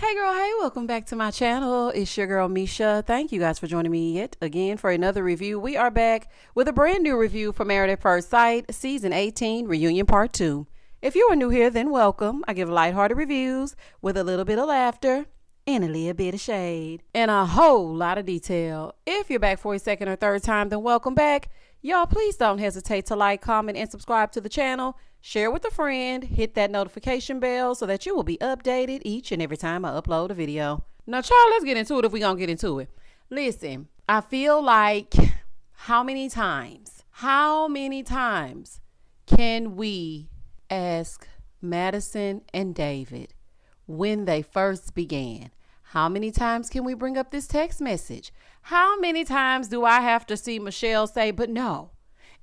Hey girl, hey, welcome back to my channel. It's your girl Misha. Thank you guys for joining me yet again for another review. We are back with a brand new review for Married at First Sight, Season 18, Reunion Part 2. If you are new here, then welcome. I give lighthearted reviews with a little bit of laughter and a little bit of shade and a whole lot of detail. If you're back for a second or third time, then welcome back. Y'all, please don't hesitate to like, comment, and subscribe to the channel. Share with a friend, hit that notification bell so that you will be updated each and every time I upload a video. Now, child, let's get into it if we're going to get into it. Listen, I feel like how many times can we ask Madison and David when they first began? How many times can we bring up this text message? How many times do I have to see Michelle say, but no?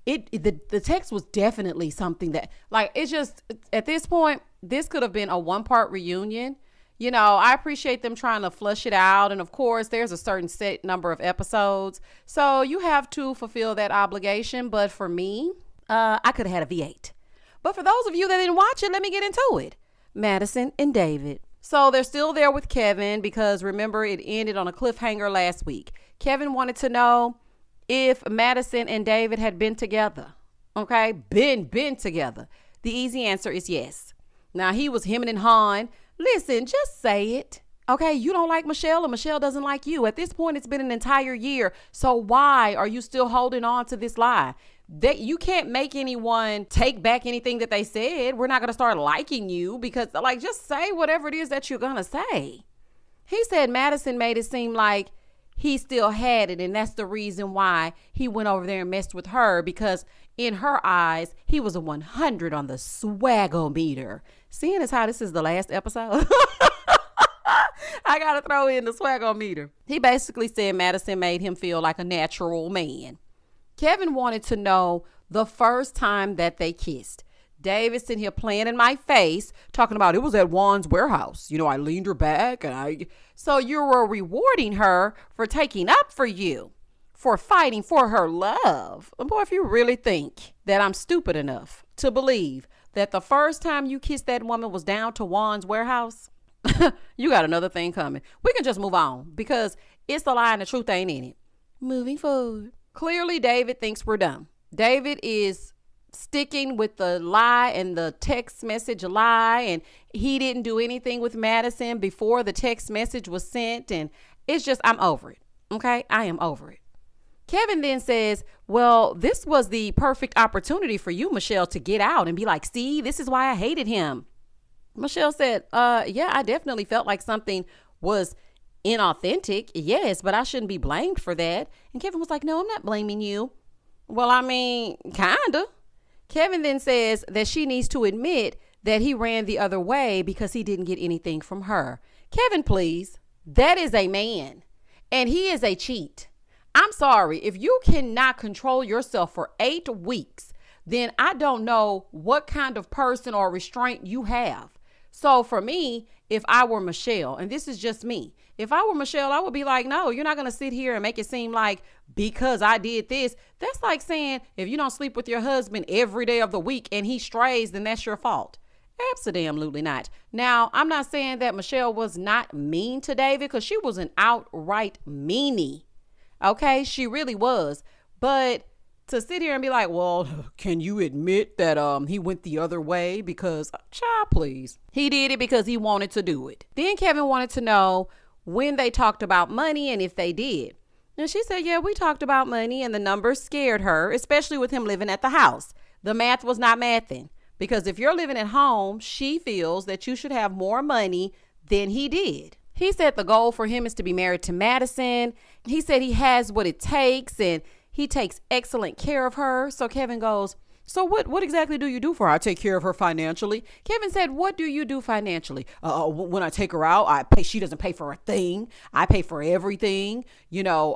The text was definitely something that, like, it's just, at this point, this could have been a one-part reunion. You know, I appreciate them trying to flush it out. And of course, there's a certain set number of episodes. So you have to fulfill that obligation. But for me, I could have had a V8. But for those of you that didn't watch it, let me get into it. Madison and David. So they're still there with Kevin because remember, it ended on a cliffhanger last week. Kevin wanted to know if Madison and David had been together. Okay, been together. The easy answer is yes. Now he was hemming and hawing. Listen, just say it. Okay, you don't like Michelle and Michelle doesn't like you. At this point, it's been an entire year. So why are you still holding on to this lie? That you can't make anyone take back anything that they said. We're not going to start liking you because, like, just say whatever it is that you're going to say. He said Madison made it seem like he still had it, and that's the reason why he went over there and messed with her, because in her eyes, he was a 100 on the swagometer. Seeing as how this is the last episode, I got to throw in the swagometer. He basically said Madison made him feel like a natural man. Kevin wanted to know the first time that they kissed. David sitting here playing in my face, talking about it was at Juan's warehouse. You know, I leaned her back so you were rewarding her for taking up for you, for fighting for her love. Boy, if you really think that I'm stupid enough to believe that the first time you kissed that woman was down to Juan's warehouse, you got another thing coming. We can just move on because it's a lie and the truth ain't in it. Moving forward. Clearly, David thinks we're done. David is sticking with the lie and the text message lie, and he didn't do anything with Madison before the text message was sent, and it's just, I'm over it. Okay, I am over it. Kevin then says, well, this was the perfect opportunity for you, Michelle, to get out and be like, see, this is why I hated him. Michelle said, yeah, I definitely felt like something was inauthentic. Yes, but I shouldn't be blamed for that. And Kevin was like, no, I'm not blaming you. Well, I mean, kinda. Kevin then says that she needs to admit that he ran the other way because he didn't get anything from her. Kevin, please. That is a man, and he is a cheat. I'm sorry. If you cannot control yourself for 8 weeks, then I don't know what kind of person or restraint you have. So for me, if I were Michelle, and this is just me, if I were Michelle, I would be like, no, you're not going to sit here and make it seem like because I did this. That's like saying if you don't sleep with your husband every day of the week and he strays, then that's your fault. Absolutely not. Now, I'm not saying that Michelle was not mean to David because she was an outright meanie. Okay, she really was. But to sit here and be like, well, can you admit that he went the other way? Because, child, please. He did it because he wanted to do it. Then Kevin wanted to know when they talked about money and if they did. And she said, yeah, we talked about money and the numbers scared her, especially with him living at the house. The math was not mathing because if you're living at home, she feels that you should have more money than he did. He said the goal for him is to be married to Madison. He said he has what it takes and he takes excellent care of her. So Kevin goes, so what exactly do you do for her? I take care of her financially. Kevin said, what do you do financially? When I take her out, I pay. She doesn't pay for a thing. I pay for everything. You know,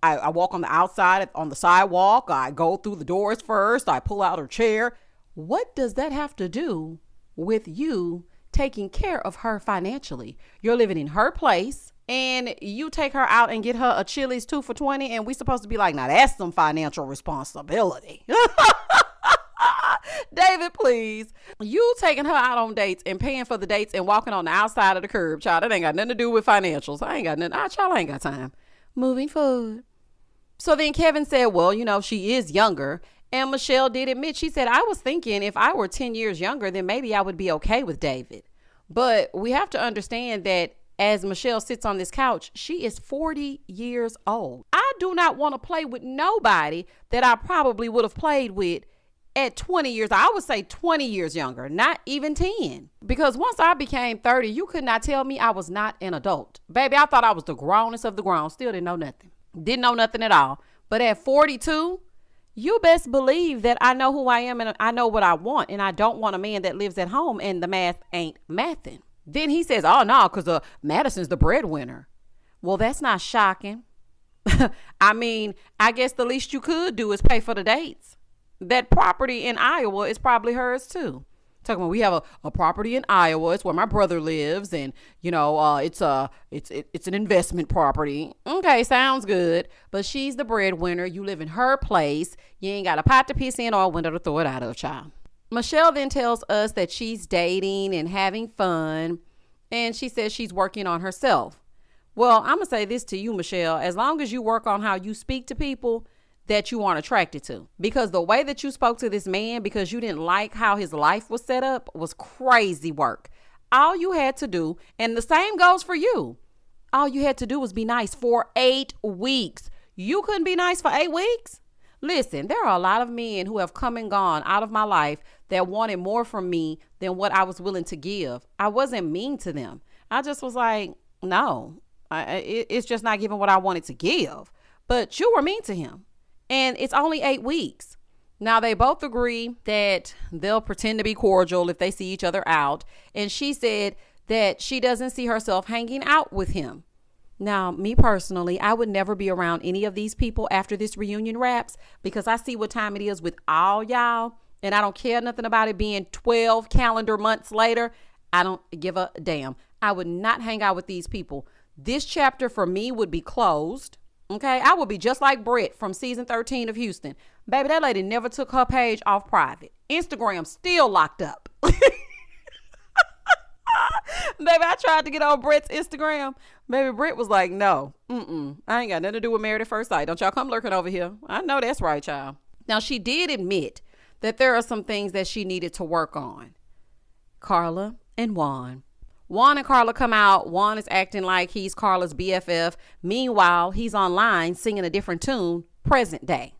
I walk on the outside on the sidewalk. I go through the doors first. I pull out her chair. What does that have to do with you taking care of her financially? You're living in her place. And you take her out and get her a Chili's 2 for $20. And we supposed to be like, now that's some financial responsibility. David, please. You taking her out on dates and paying for the dates and walking on the outside of the curb, child. That ain't got nothing to do with financials. I ain't got nothing. Child, I ain't got time. Moving forward. So then Kevin said, well, she is younger. And Michelle did admit, she said, I was thinking if I were 10 years younger, then maybe I would be okay with David. But we have to understand that as Michelle sits on this couch, she is 40 years old. I do not want to play with nobody that I probably would have played with at 20 years. I would say 20 years younger, not even 10. Because once I became 30, you could not tell me I was not an adult. Baby, I thought I was the grownest of the grown. Still didn't know nothing. Didn't know nothing at all. But at 42, you best believe that I know who I am and I know what I want. And I don't want a man that lives at home and the math ain't mathing. Then he says, oh, no, because Madison's the breadwinner. Well, that's not shocking. I mean, I guess the least you could do is pay for the dates. That property in Iowa is probably hers, too. Talking about we have a property in Iowa. It's where my brother lives. And, it's an investment property. Okay, sounds good. But she's the breadwinner. You live in her place. You ain't got a pot to piss in or a window to throw it out of, child. Michelle then tells us that she's dating and having fun, and she says she's working on herself. Well, I'm going to say this to you, Michelle. As long as you work on how you speak to people that you aren't attracted to, because the way that you spoke to this man because you didn't like how his life was set up was crazy work. All you had to do, and the same goes for you, all you had to do was be nice for 8 weeks. You couldn't be nice for 8 weeks? Listen, there are a lot of men who have come and gone out of my life that wanted more from me than what I was willing to give. I wasn't mean to them. I just was like, no, it's just not giving what I wanted to give. But you were mean to him. And it's only 8 weeks. Now, they both agree that they'll pretend to be cordial if they see each other out. And she said that she doesn't see herself hanging out with him. Now, me personally, I would never be around any of these people after this reunion wraps because I see what time it is with all y'all. And I don't care nothing about it being 12 calendar months later. I don't give a damn. I would not hang out with these people. This chapter for me would be closed. Okay, I would be just like Britt from season 13 of Houston. Baby, that lady never took her page off private. Instagram still locked up. Baby, I tried to get on Britt's Instagram. Baby, Britt was like, no, I ain't got nothing to do with Married at First Sight. Don't y'all come lurking over here. I know that's right, y'all. Now, she did admit that there are some things that she needed to work on. Carla and Juan. Juan and Carla come out. Juan is acting like he's Carla's BFF. Meanwhile, he's online singing a different tune, present day.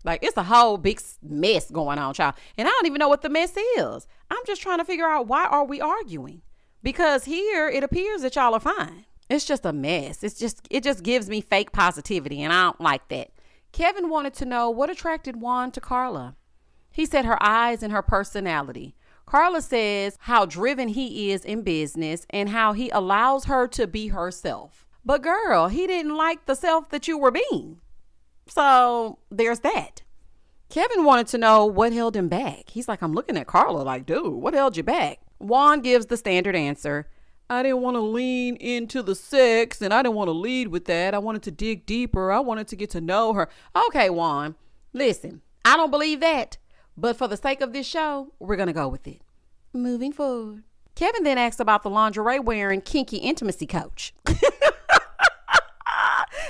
Like, it's a whole big mess going on, child. And I don't even know what the mess is. I'm just trying to figure out, why are we arguing? Because here it appears that y'all are fine. It's just a mess. It just gives me fake positivity, and I don't like that. Kevin wanted to know what attracted Juan to Carla. He said her eyes and her personality. Carla says how driven he is in business and how he allows her to be herself. But girl, he didn't like the self that you were being. So there's that. Kevin wanted to know what held him back. He's like, I'm looking at Carla like, dude, what held you back? Juan gives the standard answer. I didn't want to lean into the sex and I didn't want to lead with that. I wanted to dig deeper. I wanted to get to know her. Okay, Juan, listen, I don't believe that. But for the sake of this show, we're going to go with it. Moving forward. Kevin then asked about the lingerie wearing kinky intimacy coach.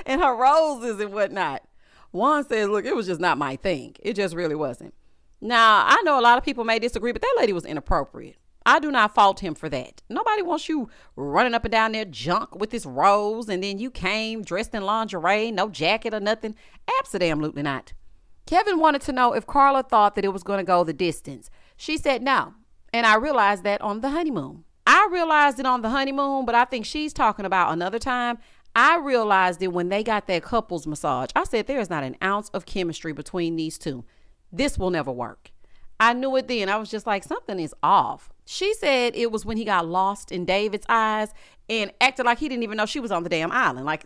And her roses and whatnot. Juan says, look, it was just not my thing. It just really wasn't. Now, I know a lot of people may disagree, but that lady was inappropriate. I do not fault him for that. Nobody wants you running up and down there junk with this rose and then you came dressed in lingerie, no jacket or nothing. Absolutely not. Kevin wanted to know if Carla thought that it was going to go the distance. She said no. And I realized that on the honeymoon. I realized it on the honeymoon, but I think she's talking about another time. I realized it when they got that couples massage. I said, there is not an ounce of chemistry between these two. This will never work. I knew it then. I was just like, something is off. She said it was when he got lost in David's eyes and acted like he didn't even know she was on the damn island. Like,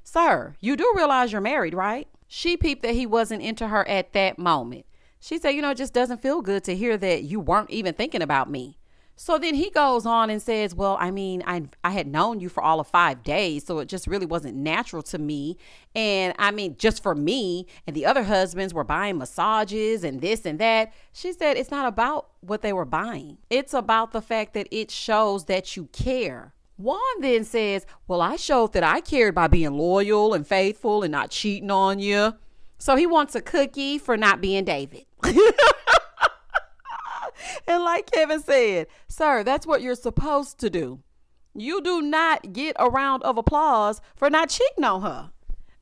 sir, you do realize you're married, right? She peeped that he wasn't into her at that moment. She said, it just doesn't feel good to hear that you weren't even thinking about me. So then he goes on and says, well, I mean, I had known you for all of 5 days, so it just really wasn't natural to me. And I mean, just for me, and the other husbands were buying massages and this and that. She said it's not about what they were buying. It's about the fact that it shows that you care. Juan then says, well, I showed that I cared by being loyal and faithful and not cheating on you. So he wants a cookie for not being David. And like Kevin said, sir, that's what you're supposed to do. You do not get a round of applause for not cheating on her.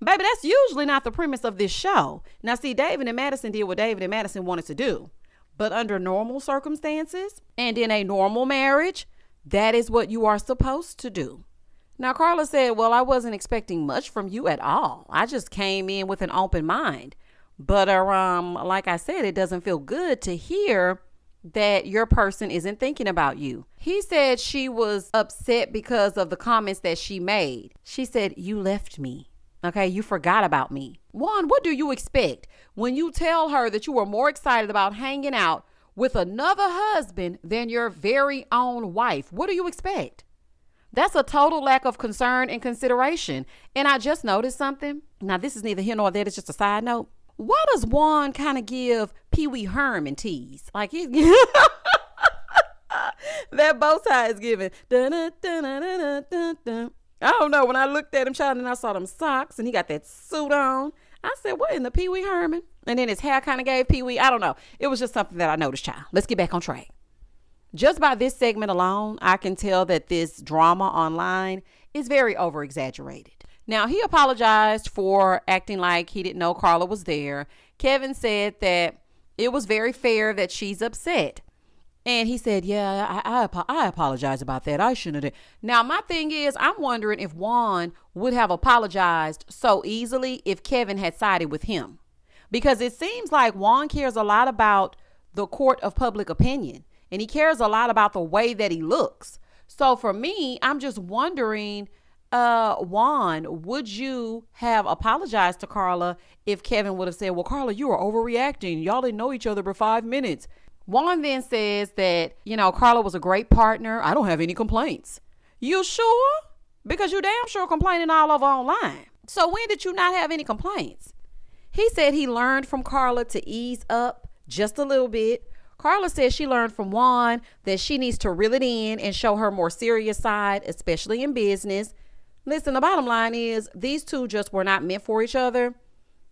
Baby, that's usually not the premise of this show. Now, see, David and Madison did what David and Madison wanted to do. But under normal circumstances and in a normal marriage, that is what you are supposed to do. Now, Carla said, well, I wasn't expecting much from you at all. I just came in with an open mind. But like I said, it doesn't feel good to hear that your person isn't thinking about you. He said she was upset because of the comments that she made. She said, you left me. Okay, you forgot about me. Juan, what do you expect when you tell her that you were more excited about hanging out with another husband than your very own wife? What do you expect? That's a total lack of concern and consideration. And I just noticed something. Now, this is neither here nor there. It's just a side note. Why does Juan kind of give Pee Wee Herman tease? Like that bow tie is giving. I don't know. When I looked at him, child, and I saw them socks and he got that suit on, I said, what in the Pee Wee Herman? And then his hair kind of gave Pee Wee. I don't know. It was just something that I noticed, child. Let's get back on track. Just by this segment alone, I can tell that this drama online is very over-exaggerated. Now, he apologized for acting like he didn't know Carla was there. Kevin said that it was very fair that she's upset. And he said, yeah, I apologize about that. I shouldn't have. Now, my thing is, I'm wondering if Juan would have apologized so easily if Kevin had sided with him. Because it seems like Juan cares a lot about the court of public opinion. And he cares a lot about the way that he looks. So for me, I'm just wondering, Juan, would you have apologized to Carla if Kevin would have said, well, Carla, you are overreacting. Y'all didn't know each other for 5 minutes. Juan then says that, Carla was a great partner. I don't have any complaints. You sure? Because you damn sure complaining all over online. So when did you not have any complaints? He said he learned from Carla to ease up just a little bit. Carla says she learned from Juan that she needs to reel it in and show her more serious side, especially in business. Listen, the bottom line is these two just were not meant for each other.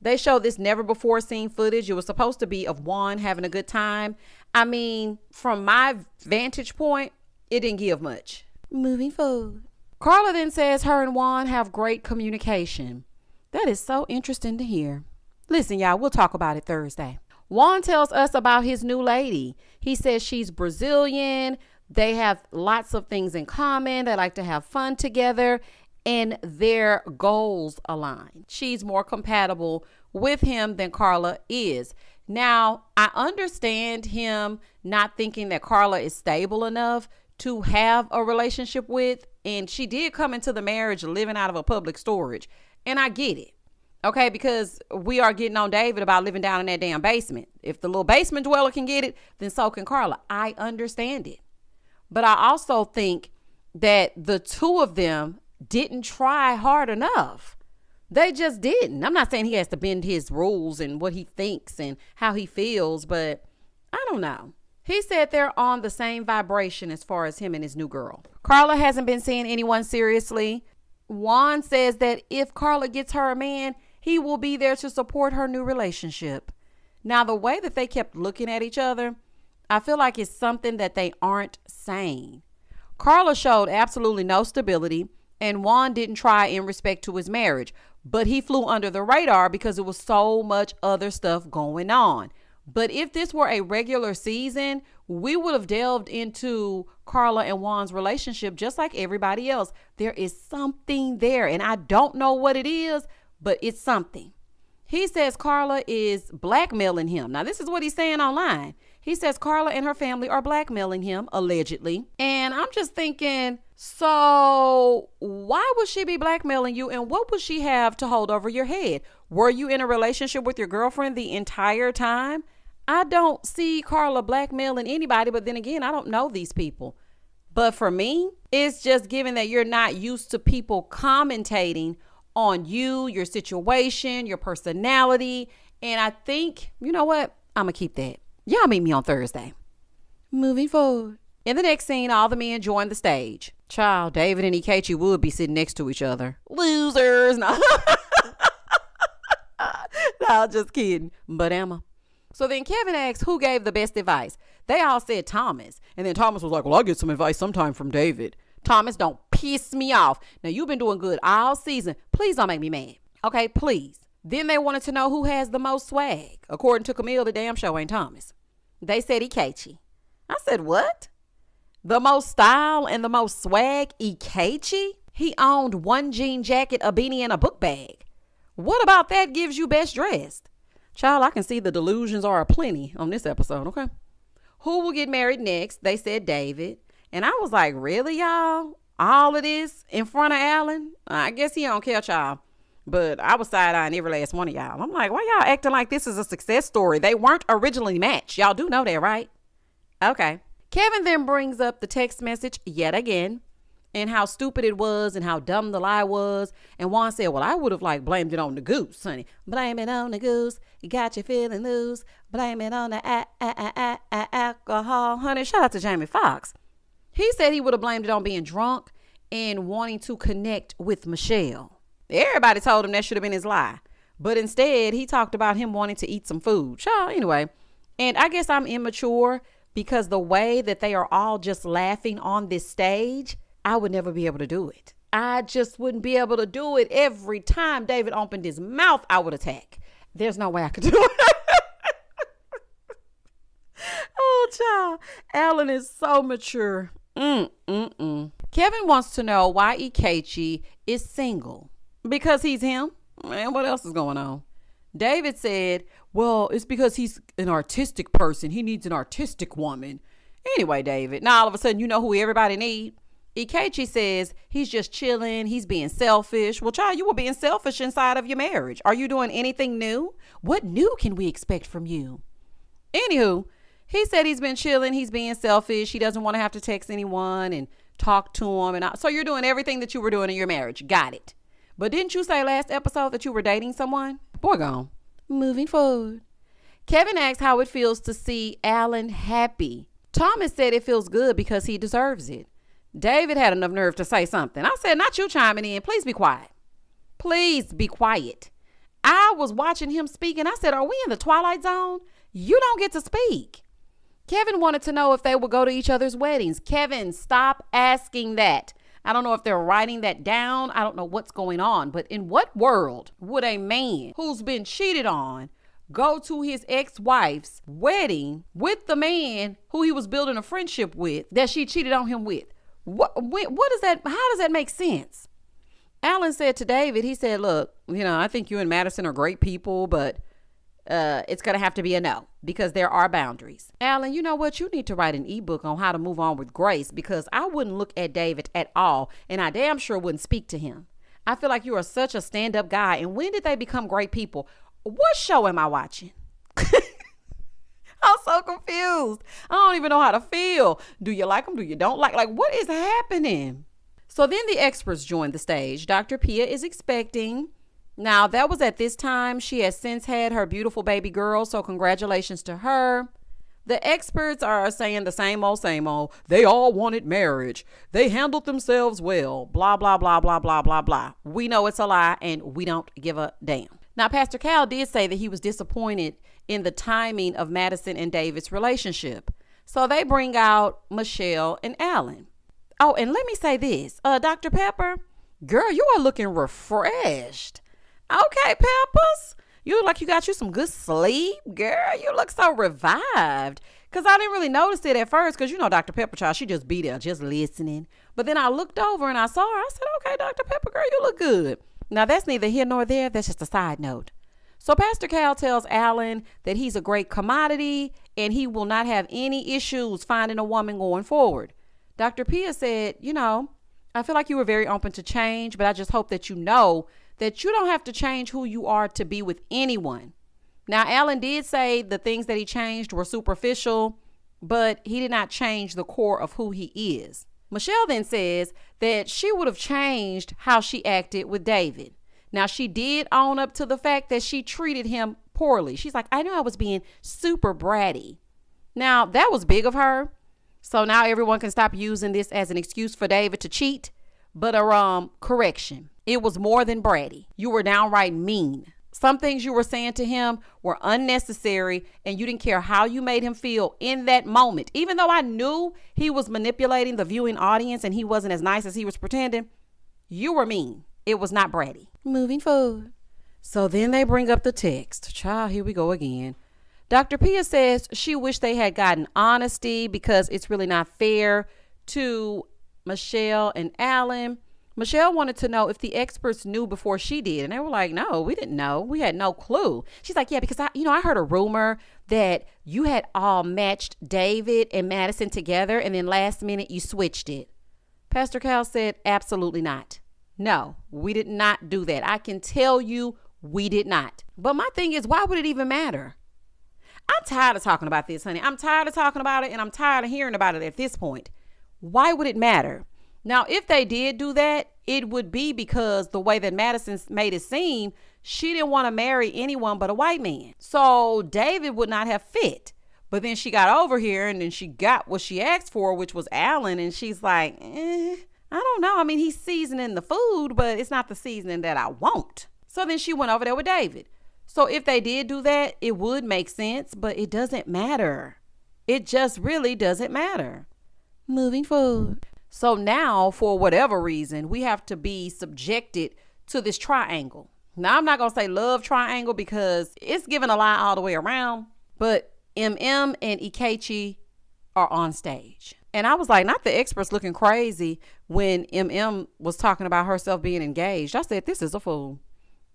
They showed this never before seen footage. It was supposed to be of Juan having a good time. I mean, from my vantage point, it didn't give much. Moving forward. Carla then says her and Juan have great communication. That is so interesting to hear. Listen, y'all, we'll talk about it Thursday. Juan tells us about his new lady. He says she's Brazilian. They have lots of things in common. They like to have fun together. And their goals align. She's more compatible with him than Carla is. Now, I understand him not thinking that Carla is stable enough to have a relationship with. And she did come into the marriage living out of a public storage. And I get it. Okay, because we are getting on David about living down in that damn basement. If the little basement dweller can get it, then so can Carla. I understand it. But I also think that the two of them didn't try hard enough. They just didn't. I'm not saying he has to bend his rules and what he thinks and how he feels, but I don't know. He said they're on the same vibration as far as him and his new girl. Carla hasn't been seeing anyone seriously. Juan says that if Carla gets her a man, he will be there to support her new relationship. Now, the way that they kept looking at each other, I feel like it's something that they aren't saying. Carla showed absolutely no stability. And Juan didn't try in respect to his marriage, but he flew under the radar because there was so much other stuff going on. But if this were a regular season, we would have delved into Carla and Juan's relationship just like everybody else. There is something there, and I don't know what it is, but it's something. He says Carla is blackmailing him. Now, this is what he's saying online. He says Carla and her family are blackmailing him, allegedly. And I'm just thinking, so why would she be blackmailing you? And what would she have to hold over your head? Were you in a relationship with your girlfriend the entire time? I don't see Carla blackmailing anybody, but then again, I don't know these people. But for me, it's just given that you're not used to people commentating on you, your situation, your personality. And I think, you know what? I'm going to keep that. Y'all meet me on Thursday. Moving forward. In the next scene, all the men join the stage. Child, David and Ikechi would be sitting next to each other. Losers. No, no, just kidding. But Emma. So then Kevin asks who gave the best advice. They all said Thomas. And then Thomas was like, well, I'll get some advice sometime from David. Thomas, don't piss me off. Now, you've been doing good all season. Please don't make me mad. Okay, please. Then they wanted to know who has the most swag. According to Camille, the damn show ain't Thomas. They said Ikechi. I said, what? The most style and the most swag, Ikechi? He owned one jean jacket, a beanie, and a book bag. What about that gives you best dressed? Child, I can see the delusions are aplenty on this episode, okay? Who will get married next? They said David. And I was like, really, y'all? All of this in front of Alan? I guess he don't care, child. But I was side-eyeing every last one of y'all. I'm like, why y'all acting like this is a success story? They weren't originally matched. Y'all do know that, right? Okay. Kevin then brings up the text message yet again and how stupid it was and how dumb the lie was. And Juan said, well, I would have blamed it on the goose, honey. Blame it on the goose. You got you feeling loose. Blame it on the alcohol, honey. Shout out to Jamie Foxx. He said he would have blamed it on being drunk and wanting to connect with Michelle. Everybody told him that should have been his lie. But instead, he talked about him wanting to eat some food. Child, anyway. And I guess I'm immature because the way that they are all just laughing on this stage, I would never be able to do it. I just wouldn't be able to do it. Every time David opened his mouth, I would attack. There's no way I could do it. Oh, child. Alan is so mature. Kevin wants to know why Ikechi is single. Because he's him. Man, what else is going on? David said, well, it's because he's an artistic person. He needs an artistic woman. Anyway, David, now all of a sudden you know who everybody needs. Ikechi says he's just chilling. He's being selfish. Well, child, you were being selfish inside of your marriage. Are you doing anything new? What new can we expect from you? Anywho, he said he's been chilling. He's being selfish. He doesn't want to have to text anyone and talk to him. So you're doing everything that you were doing in your marriage. Got it. But didn't you say last episode that you were dating someone? Boy, gone. Moving forward. Kevin asked how it feels to see Alan happy. Thomas said it feels good because he deserves it. David had enough nerve to say something. I said, not you chiming in. Please be quiet. Please be quiet. I was watching him speak and I said, are we in the Twilight Zone? You don't get to speak. Kevin wanted to know if they would go to each other's weddings. Kevin, stop asking that. I don't know if they're writing that down. I don't know what's going on. But in what world would a man who's been cheated on go to his ex-wife's wedding with the man who he was building a friendship with that she cheated on him with? What is that? How does that make sense? Alan said to David, he said, look, I think you and Madison are great people, but it's going to have to be a no because there are boundaries. Alan, you know what? You need to write an ebook on how to move on with grace because I wouldn't look at David at all and I damn sure wouldn't speak to him. I feel like you are such a stand-up guy. And when did they become great people? What show am I watching? I'm so confused. I don't even know how to feel. Do you like them? Do you don't like? What is happening? So then the experts joined the stage. Dr. Pia is expecting. Now, that was at this time. She has since had her beautiful baby girl, so congratulations to her. The experts are saying the same old. They all wanted marriage. They handled themselves well. Blah, blah, blah, blah, blah, blah, blah. We know it's a lie, and we don't give a damn. Now, Pastor Cal did say that he was disappointed in the timing of Madison and David's relationship. So they bring out Michelle and Alan. Oh, and let me say this. Dr. Pepper, girl, you are looking refreshed. Okay, Peppers, you look like you got you some good sleep. Girl, you look so revived. Because I didn't really notice it at first because, Dr. Pepper, child, she just be there just listening. But then I looked over and I saw her. I said, okay, Dr. Pepper, girl, you look good. Now, that's neither here nor there. That's just a side note. So Pastor Cal tells Alan that he's a great commodity and he will not have any issues finding a woman going forward. Dr. Pia said, I feel like you were very open to change, but I just hope that you know that you don't have to change who you are to be with anyone. Now, Alan did say the things that he changed were superficial, but he did not change the core of who he is. Michelle then says that she would have changed how she acted with David. Now, she did own up to the fact that she treated him poorly. She's like, I knew I was being super bratty. Now, that was big of her. So now everyone can stop using this as an excuse for David to cheat. But correction, it was more than bratty. You were downright mean. Some things you were saying to him were unnecessary, and you didn't care how you made him feel in that moment. Even though I knew he was manipulating the viewing audience and he wasn't as nice as he was pretending, you were mean. It was not bratty. Moving forward. So then they bring up the text. Child, here we go again. Dr. Pia says she wished they had gotten honesty because it's really not fair to Michelle and Alan. Michelle wanted to know if the experts knew before she did. And they were like, no, we didn't know. We had no clue. She's like, yeah, because I heard a rumor that you had all matched David and Madison together. And then last minute you switched it. Pastor Cal said, absolutely not. No, we did not do that. I can tell you we did not. But my thing is, why would it even matter? I'm tired of talking about this, honey. I'm tired of talking about it, and I'm tired of hearing about it at this point. Why would it matter? Now, if they did do that, it would be because the way that Madison made it seem, she didn't want to marry anyone but a white man. So David would not have fit. But then she got over here and then she got what she asked for, which was Alan. And she's like, I don't know. I mean, he's seasoning the food, but it's not the seasoning that I want. So then she went over there with David. So if they did do that, it would make sense, but it doesn't matter. It just really doesn't matter. Moving forward. So now, for whatever reason, we have to be subjected to this triangle. Now, I'm not going to say love triangle because it's giving a lie all the way around, but Emem and Ikechi are on stage. And I was like, not the experts looking crazy when Emem was talking about herself being engaged. I said, this is a fool.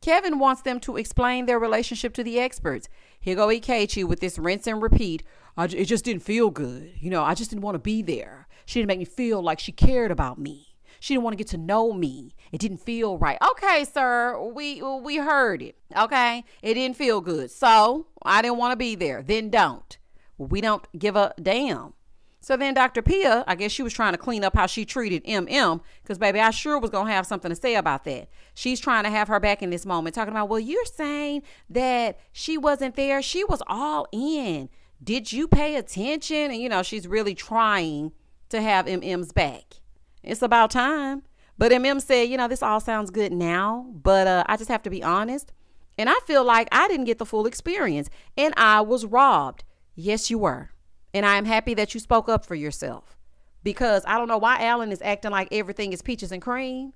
Kevin wants them to explain their relationship to the experts. Here go Ikechi with this rinse and repeat. It just didn't feel good. I just didn't want to be there. She didn't make me feel like she cared about me. She didn't want to get to know me. It didn't feel right. Okay, sir, we heard it. Okay, it didn't feel good. So I didn't want to be there. Then don't. We don't give a damn. So then Dr. Pia, I guess she was trying to clean up how she treated Emem, because baby, I sure was going to have something to say about that. She's trying to have her back in this moment, talking about, well, you're saying that she wasn't there. She was all in. Did you pay attention? And, she's really trying to have Em's back. It's about time. But Emem said, this all sounds good now, but I just have to be honest. And I feel like I didn't get the full experience and I was robbed. Yes, you were. And I am happy that you spoke up for yourself, because I don't know why Alan is acting like everything is peaches and cream.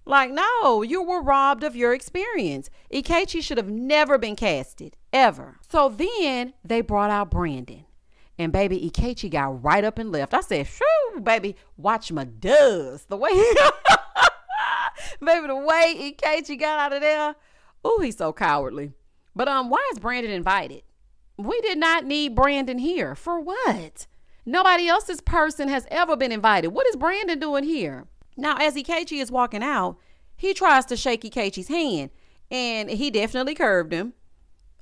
Like, no, you were robbed of your experience. Ikechi should have never been casted, ever. So then they brought out Brandon. And baby, Ikechi got right up and left. I said, shoo, baby, watch my does. The way, baby, the way Ikechi got out of there. Ooh, he's so cowardly. But why is Brandon invited? We did not need Brandon here. For what? Nobody else's person has ever been invited. What is Brandon doing here? Now, as Ikechi is walking out, he tries to shake Ikechi's hand, and he definitely curved him.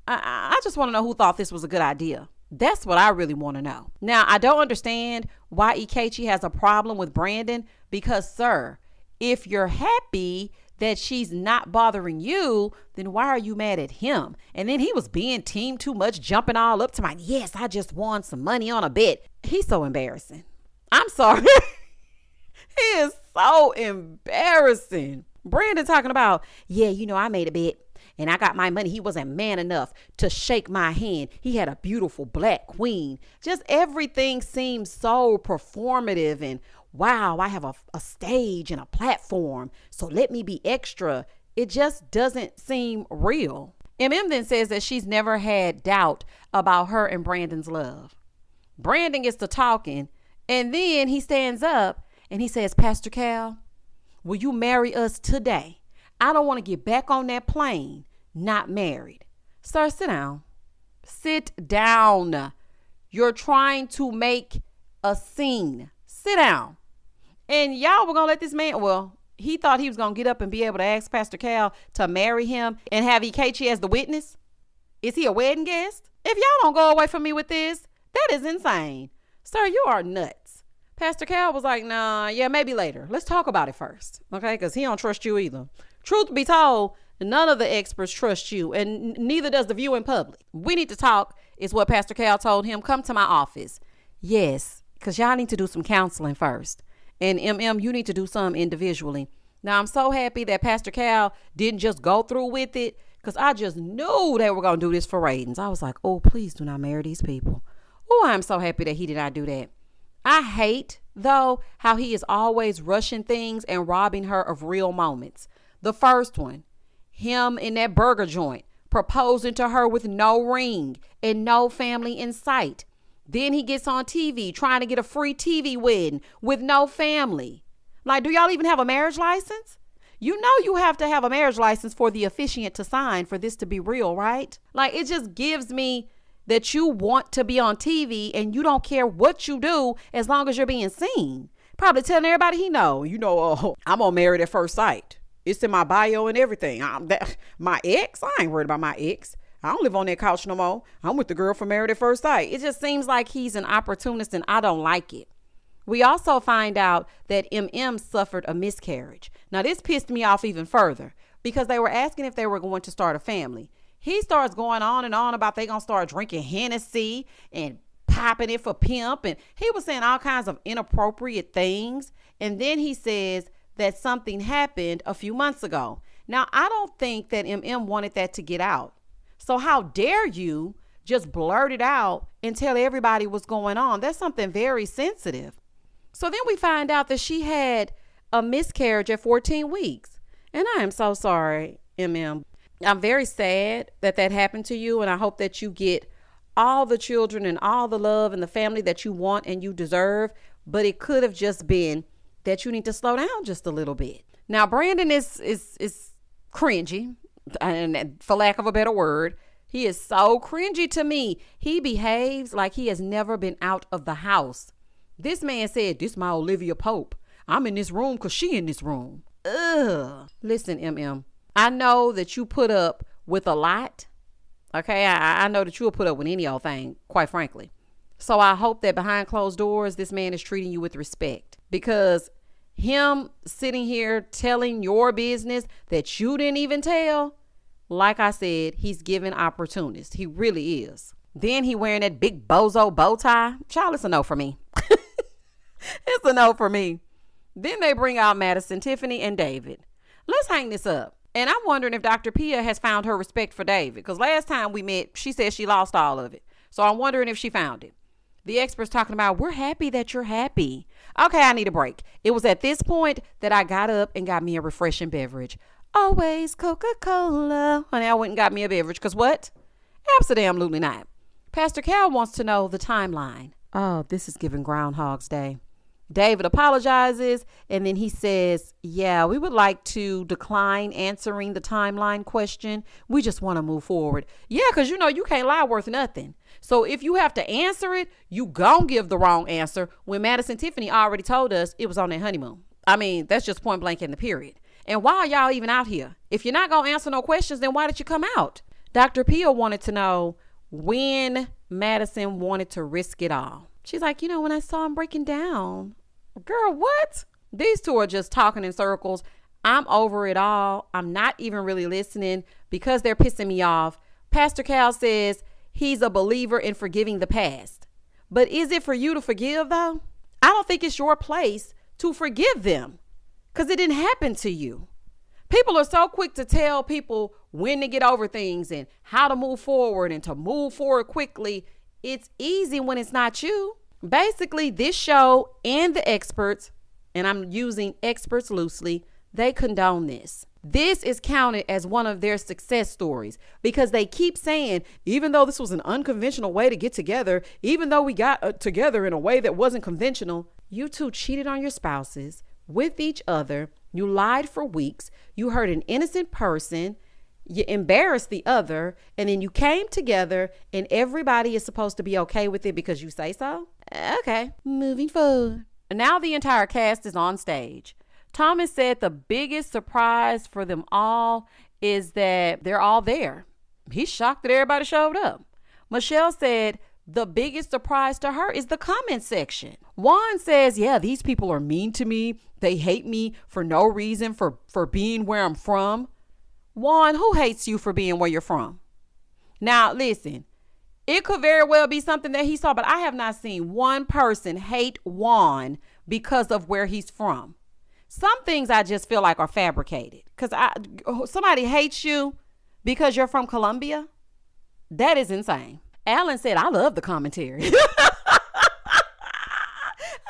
I just want to know who thought this was a good idea. That's what I really want to know. Now, I don't understand why Ikechi has a problem with Brandon, because, sir, if you're happy that she's not bothering you, then why are you mad at him? And then he was being team too much, jumping all up to my, yes, I just won some money on a bet. He's so embarrassing. I'm sorry. He is so embarrassing. Brandon talking about, yeah, I made a bet and I got my money. He wasn't man enough to shake my hand. He had a beautiful black queen. Just everything seems so performative and wow, I have a stage and a platform, so let me be extra. It just doesn't seem real. Emem then says that she's never had doubt about her and Brandon's love. Brandon gets to talking, and then he stands up and he says, Pastor Cal, will you marry us today? I don't want to get back on that plane not married. Sir, sit down. Sit down. You're trying to make a scene. Sit down. And y'all were going to let this man, well, he thought he was going to get up and be able to ask Pastor Cal to marry him and have Ikechi as the witness. Is he a wedding guest? If y'all don't go away from me with this, that is insane. Sir, you are nuts. Pastor Cal was like, nah, yeah, maybe later. Let's talk about it first, okay? Because he don't trust you either. Truth be told, none of the experts trust you, and neither does the viewing public. We need to talk, is what Pastor Cal told him. Come to my office. Yes, because y'all need to do some counseling first. And you need to do some individually. Now, I'm so happy that Pastor Cal didn't just go through with it, because I just knew they were going to do this for ratings. I was like, oh, please do not marry these people. Oh, I'm so happy that he did not do that. I hate, though, how he is always rushing things and robbing her of real moments. The first one, him in that burger joint, proposing to her with no ring and no family in sight. Then he gets on TV trying to get a free TV wedding with no family. Like, do y'all even have a marriage license? You know you have to have a marriage license for the officiant to sign for this to be real, right? Like, it just gives me that you want to be on TV and you don't care what you do as long as you're being seen. Probably telling everybody he know, I'm on Married at First Sight. It's in my bio and everything. My ex, I ain't worried about my ex. I don't live on that couch no more. I'm with the girl from Married at First Sight. It just seems like he's an opportunist and I don't like it. We also find out that Emem suffered a miscarriage. Now, this pissed me off even further because they were asking if they were going to start a family. He starts going on and on about they going to start drinking Hennessy and popping it for pimp. And he was saying all kinds of inappropriate things. And then he says that something happened a few months ago. Now, I don't think that Emem wanted that to get out. So how dare you just blurt it out and tell everybody what's going on? That's something very sensitive. So then we find out that she had a miscarriage at 14 weeks. And I am so sorry, Emem. I'm very sad that happened to you. And I hope that you get all the children and all the love and the family that you want and you deserve. But it could have just been that you need to slow down just a little bit. Now, Brandon is cringy, and for lack of a better word, he is so cringy to me. He behaves like he has never been out of the house. This man said, this my Olivia Pope. I'm in this room because she in this room. Ugh. Listen, Emem, I know that you put up with a lot. Okay, I know that you'll put up with any old thing, quite frankly. So I hope that behind closed doors, this man is treating you with respect, because him sitting here telling your business that you didn't even tell, like I said, he's giving opportunists. He really is. Then he wearing that big bozo bow tie. Child, it's a no for me. It's a no for me. Then they bring out Madison, Tiffany, and David. Let's hang this up. And I'm wondering if Dr. Pia has found her respect for David, because last time we met, she said she lost all of it. So I'm wondering if she found it. The experts talking about, we're happy that you're happy. Okay, I need a break. It was at this point that I got up and got me a refreshing beverage. Always Coca-Cola. Honey, I went and got me a beverage, because what? Absolutely not. Pastor Cal wants to know the timeline. Oh, this is giving Groundhog's Day. David apologizes, and then he says, yeah, we would like to decline answering the timeline question. We just want to move forward. Yeah, because you can't lie worth nothing. So if you have to answer it, you gon' give the wrong answer when Madison Tiffany already told us it was on their honeymoon. I mean, that's just point blank in the period. And why are y'all even out here? If you're not going to answer no questions, then why did you come out? Dr. Pia wanted to know when Madison wanted to risk it all. She's like, when I saw him breaking down. Girl, what? These two are just talking in circles. I'm over it all. I'm not even really listening because they're pissing me off. Pastor Cal says he's a believer in forgiving the past. But is it for you to forgive, though? I don't think it's your place to forgive them because it didn't happen to you. People are so quick to tell people when to get over things and how to move forward and to move forward quickly. It's easy when it's not you. Basically, this show and the experts, and I'm using experts loosely, they condone this. This is counted as one of their success stories because they keep saying, even though this was an unconventional way to get together, even though we got together in a way that wasn't conventional, you two cheated on your spouses with each other. You lied for weeks. You hurt an innocent person. You embarrassed the other, and then you came together and everybody is supposed to be okay with it because you say so. Okay, moving forward. Now the entire cast is on stage. Thomas said the biggest surprise for them all is that they're all there. He's shocked that everybody showed up. Michelle said the biggest surprise to her is the comment section. Juan says, yeah, these people are mean to me. They hate me for no reason, for being where I'm from. Juan, who hates you for being where you're from? Now, listen, it could very well be something that he saw, but I have not seen one person hate Juan because of where he's from. Some things I just feel like are fabricated. Because somebody hates you because you're from Colombia? That is insane. Alan said, I love the commentary.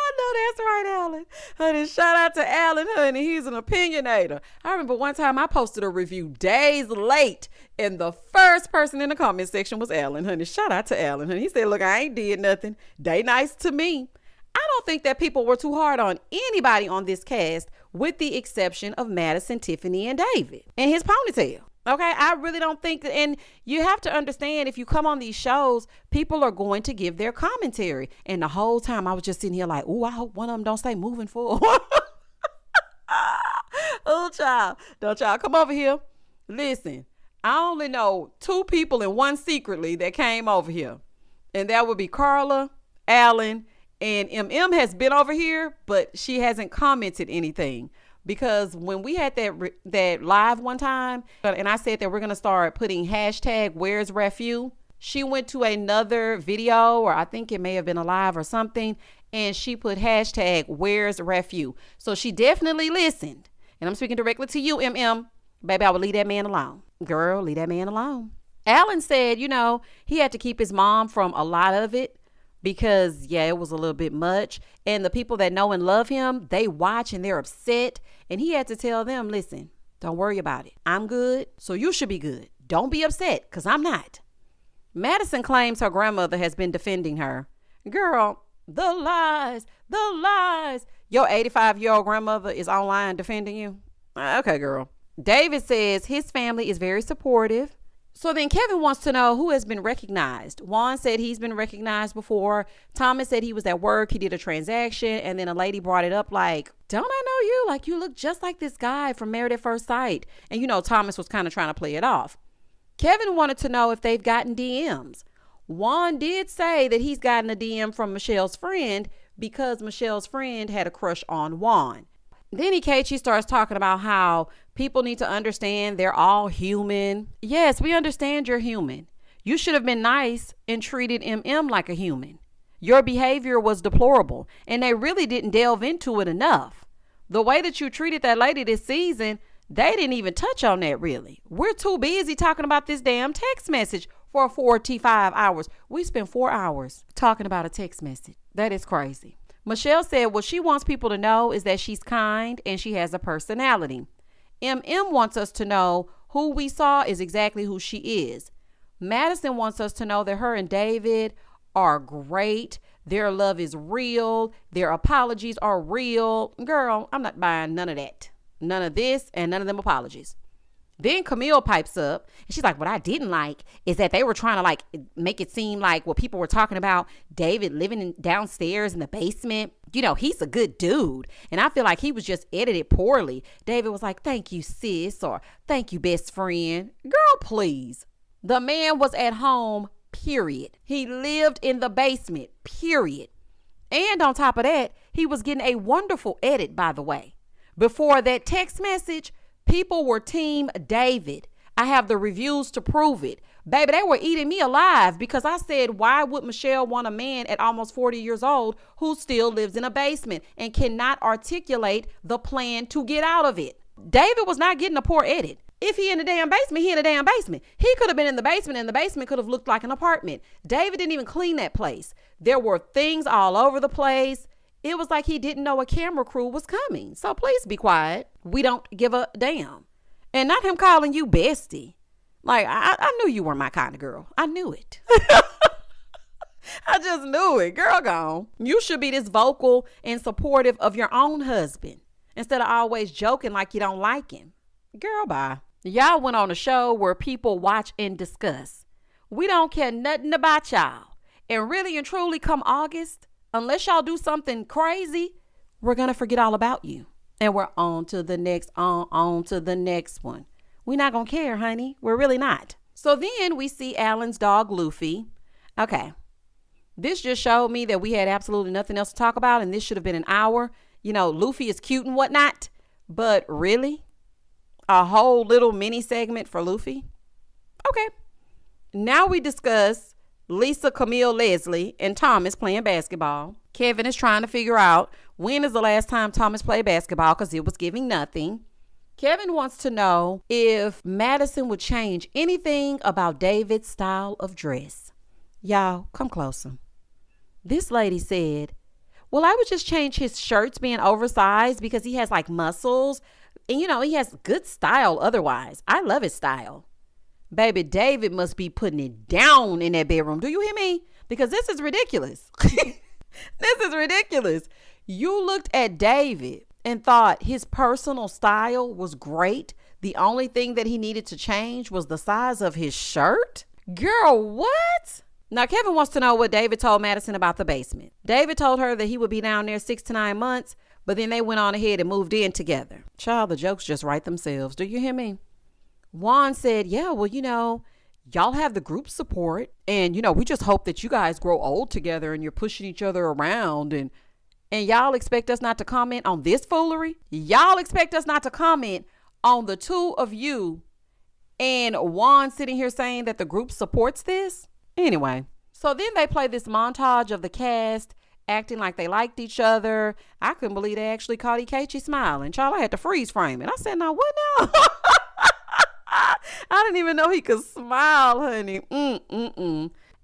I know that's right, Alan. Honey, shout out to Alan, honey. He's an opinionator. I remember one time I posted a review days late, and the first person in the comment section was Alan, honey. Shout out to Alan, honey. He said, look, I ain't did nothing. They nice to me. I don't think that people were too hard on anybody on this cast, with the exception of Madison, Tiffany, and David and his ponytail. Okay, I really don't think that, and you have to understand, if you come on these shows, people are going to give their commentary. And the whole time I was just sitting here like, oh, I hope one of them don't stay moving forward. Oh, child. Don't y'all come over here. Listen, I only know 2 people and one secretly that came over here. And that would be Carla, Alan, and Emem has been over here, but she hasn't commented anything. Because when we had that live one time, and I said that we're going to start putting hashtag where's refu, she went to another video, or I think it may have been a live or something, and she put hashtag where's refu. So she definitely listened. And I'm speaking directly to you, Emem. Baby, I would leave that man alone. Girl, leave that man alone. Alan said, he had to keep his mom from a lot of it, because, yeah, it was a little bit much. And the people that know and love him, they watch and they're upset. And he had to tell them, listen, don't worry about it. I'm good, so you should be good. Don't be upset, because I'm not. Madison claims her grandmother has been defending her. Girl, the lies, the lies. Your 85-year-old grandmother is online defending you? Okay, girl. David says his family is very supportive. So then Kevin wants to know who has been recognized. Juan said he's been recognized before. Thomas said he was at work. He did a transaction. And then a lady brought it up like, don't I know you? Like, you look just like this guy from Married at First Sight. And, Thomas was kind of trying to play it off. Kevin wanted to know if they've gotten DMs. Juan did say that he's gotten a DM from Michelle's friend because Michelle's friend had a crush on Juan. Then Ikechi starts talking about how people need to understand they're all human. Yes, we understand you're human. You should have been nice and treated Emem like a human. Your behavior was deplorable, and they really didn't delve into it enough. The way that you treated that lady this season, they didn't even touch on that really. We're too busy talking about this damn text message for 45 hours. We spent 4 hours talking about a text message. That is crazy. Michelle said what she wants people to know is that she's kind and she has a personality. Emem wants us to know who we saw is exactly who she is. Madison wants us to know that her and David are great. Their love is real. Their apologies are real. Girl, I'm not buying none of that. None of this and none of them apologies. Then Camille pipes up and she's like, what I didn't like is that they were trying to make it seem like what people were talking about, David living downstairs in the basement. He's a good dude. And I feel like he was just edited poorly. David was like, thank you, sis, or thank you, best friend. Girl, please. The man was at home, period. He lived in the basement, period. And on top of that, he was getting a wonderful edit, by the way. Before that text message, people were team David. I have the reviews to prove it. Baby, they were eating me alive because I said, why would Michelle want a man at almost 40 years old who still lives in a basement and cannot articulate the plan to get out of it? David was not getting a poor edit. If he in the damn basement, he in the damn basement. He could have been in the basement and the basement could have looked like an apartment. David didn't even clean that place. There were things all over the place. It was like he didn't know a camera crew was coming. So please be quiet. We don't give a damn. And not him calling you bestie. Like, I knew you weren't my kind of girl. I knew it. I just knew it. Girl gone. You should be this vocal and supportive of your own husband instead of always joking like you don't like him. Girl, bye. Y'all went on a show where people watch and discuss. We don't care nothing about y'all. And really and truly come August, unless y'all do something crazy, we're going to forget all about you. And we're on to the next, on to the next one. We're not going to care, honey. We're really not. So then we see Alan's dog, Luffy. Okay. This just showed me that we had absolutely nothing else to talk about, and this should have been an hour. You know, Luffy is cute and whatnot, but really? A whole little mini segment for Luffy? Okay. Now we discuss Lisa, Camille, Leslie, and Thomas playing basketball. Kevin is trying to figure out when is the last time Thomas played basketball because it was giving nothing. Kevin wants to know if Madison would change anything about David's style of dress. Y'all, come closer. This lady said, well, I would just change his shirts being oversized because he has like muscles. And, you know, he has good style otherwise. I love his style. Baby, David must be putting it down in that bedroom. Do you hear me? Because this is ridiculous. This is ridiculous. You looked at David and thought his personal style was great. The only thing that he needed to change was the size of his shirt? Girl, what? Now, Kevin wants to know what David told Madison about the basement. David told her that he would be down there 6 to 9 months, but then they went on ahead and moved in together. Child, the jokes just write themselves. Do you hear me? Juan said, yeah, well, you know, y'all have the group support, and, you know, we just hope that you guys grow old together and you're pushing each other around, and y'all expect us not to comment on this foolery? Y'all expect us not to comment on the two of you and Juan sitting here saying that the group supports this? Anyway, so then they play this montage of the cast acting like they liked each other. I couldn't believe they actually caught Ikechi smiling. Child, I had to freeze frame it. I said, now what now? I didn't even know he could smile, honey.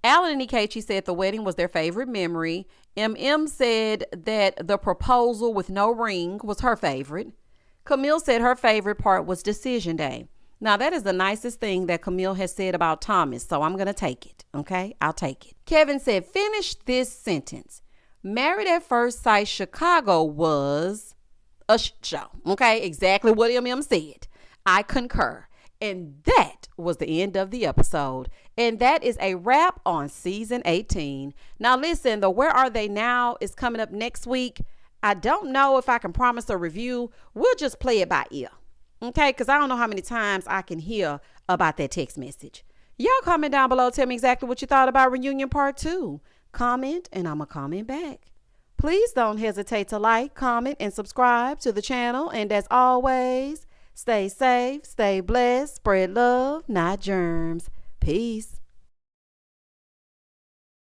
Alan and Ikechi said the wedding was their favorite memory. MM said that the proposal with no ring was her favorite. Camille said her favorite part was decision day. Now, that is the nicest thing that Camille has said about Thomas, so I'm going to take it, okay? I'll take it. Kevin said, finish this sentence. Married at First Sight Chicago was a show, okay? Exactly what MM said. I concur. And that was the end of the episode. And that is a wrap on season 18. Now, listen, the Where Are They Now is coming up next week. I don't know if I can promise a review. We'll just play it by ear. Okay, because I don't know how many times I can hear about that text message. Y'all comment down below. Tell me exactly what you thought about Reunion Part 2. Comment, and I'm going to comment back. Please don't hesitate to like, comment, and subscribe to the channel. And as always, stay safe, stay blessed, spread love, not germs. Peace.